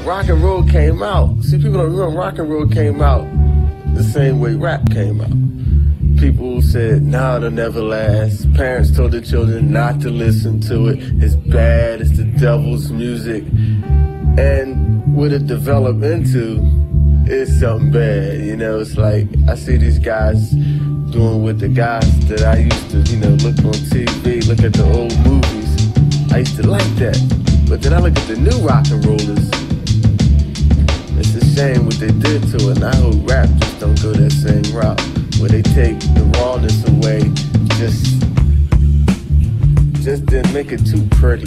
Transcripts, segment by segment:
rock and roll came out. See, people don't remember rock and roll came out the same way rap came out. People said, nah, it'll never last. Parents told their children not to listen to it. It's bad, it's the devil's music. And what it developed into is something bad, you know? It's like, I see these guys doing with the guys that I used to, you know, look on TV, look at the old movies. I used to like that. But then I look at the new rock and rollers. It's a shame what they did to it, and I hope rap just don't go that same route, where they take the rawness away, just didn't make it too pretty.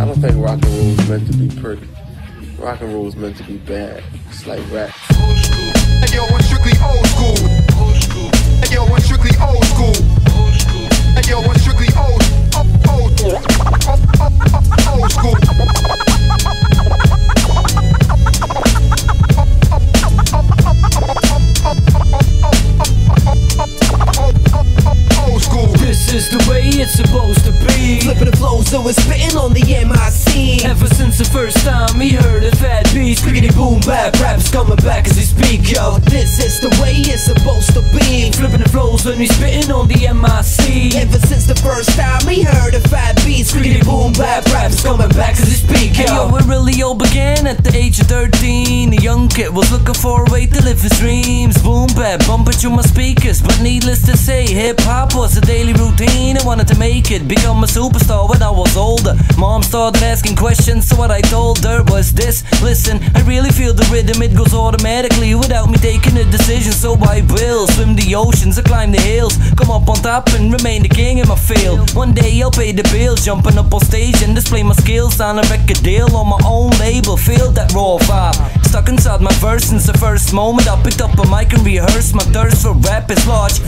I don't think rock and roll was meant to be pretty. Rock and roll was meant to be bad. It's like rap. Old school. And yo, I'm strictly old school. Old school. And yo, I'm strictly old school. Old school. And yo, I'm strictly old school. This is the way it's supposed to be. Flipping the flow, so it's spitting on the MIC. Ever since the first time he heard a fat beat, squiggity boom bap, rap's coming back as he speak, yo. This is the way it's supposed to be. Flipping the flows when he's spitting on the MIC. Ever since the first time he heard a fat beat, squiggity boom bap, rap's coming back as he speak, yo. Hey, yo, it really all began at the age of 13. A young kid was looking for a way to live his dreams. Boom bap, bumping through my speakers, but needless to say, hip-hop was a daily routine. I wanted to make it, become a superstar when I was older. Mom started asking questions, so what I told her was this: listen, I really feel the rhythm, it goes automatically without me taking a decision. So I will swim the oceans, I climb the hills, come up on top and remain the king in my field. One day I'll pay the bills, jumping up on stage and display my skills on a record deal on my own label. Feel that raw vibe stuck inside my verse since the first moment I picked up a mic and rehearsed. My thirst for rap is large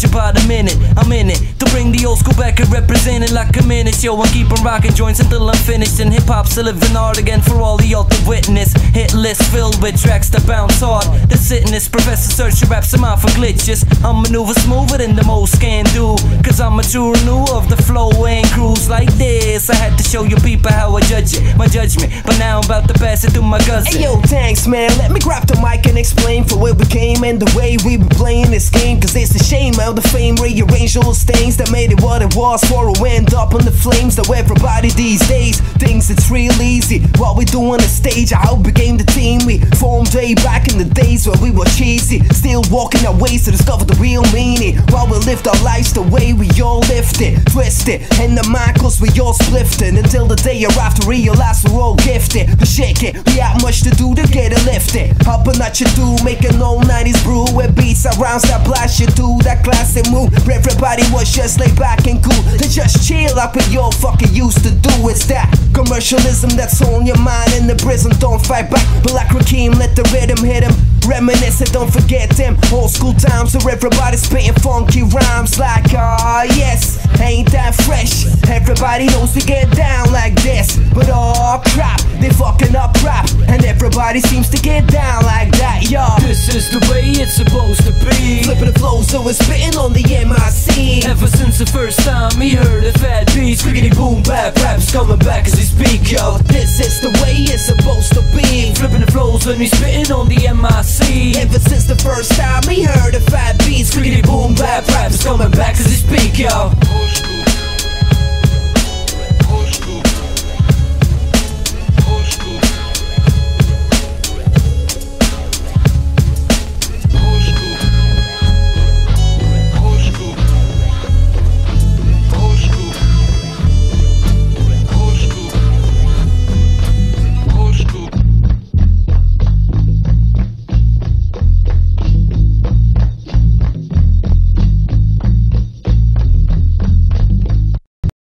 about a minute. I'm in it to bring the old school back and represent it like a minute. Yo, I'm keeping rocking joints until I'm finished, and hip-hop's a living art again for all the y'all to witness. Hit list filled with tracks that bounce hard. The sitness, Professor Search your raps, I'm out for glitches. I'm maneuver smoother than the most can do, cause I'm a true new of the flow and cruise like this. I had to show you people how I judge it, my judgment, but now I'm about to pass it to my cousin. Hey yo, thanks man, let me grab the mic and explain for where we came and the way we been playing this game. Cause it's a shame how the fame rearranged all the stains that made it what it was for a wind up on the flames. Though everybody these days thinks it's real easy what we do on the stage. I hope we became the team we formed way back in the days where we were cheesy, still walking our ways to discover the real meaning, while we lived our lives the way we all lived it, twisted in the mind cause we all splifted, until the day you're after realize we're all gifted. But shake it, we have much to do to get it lifted. Up a notch you do, make an old 90s brew with beats and rounds that blast you do that classic move. Everybody was just laid back and cool, they just chill like we all fucking used to do. It's that commercialism that's on your mind in the prison. Don't fight back, but like Rakim, let the rhythm hit him. Reminisce and don't forget them old school times where everybody's spitting funky rhymes like, ah yes, ain't that fresh? Everybody knows to get down like this, but oh crap, they fucking up rap, and everybody seems to get down like that, y'all. This is the way it's supposed to be. Flipping the flow, so it's spitting on the MIC. Ever since the first time he heard a fat beat, squiggity boom bap, rap's coming back as he speak, yo. This is the way it's supposed to be. Flipping the flows when he's spitting on the MIC. Ever since the first time he heard a fat beat, squiggity boom bap, rap's coming back as he speak, yo. Old school.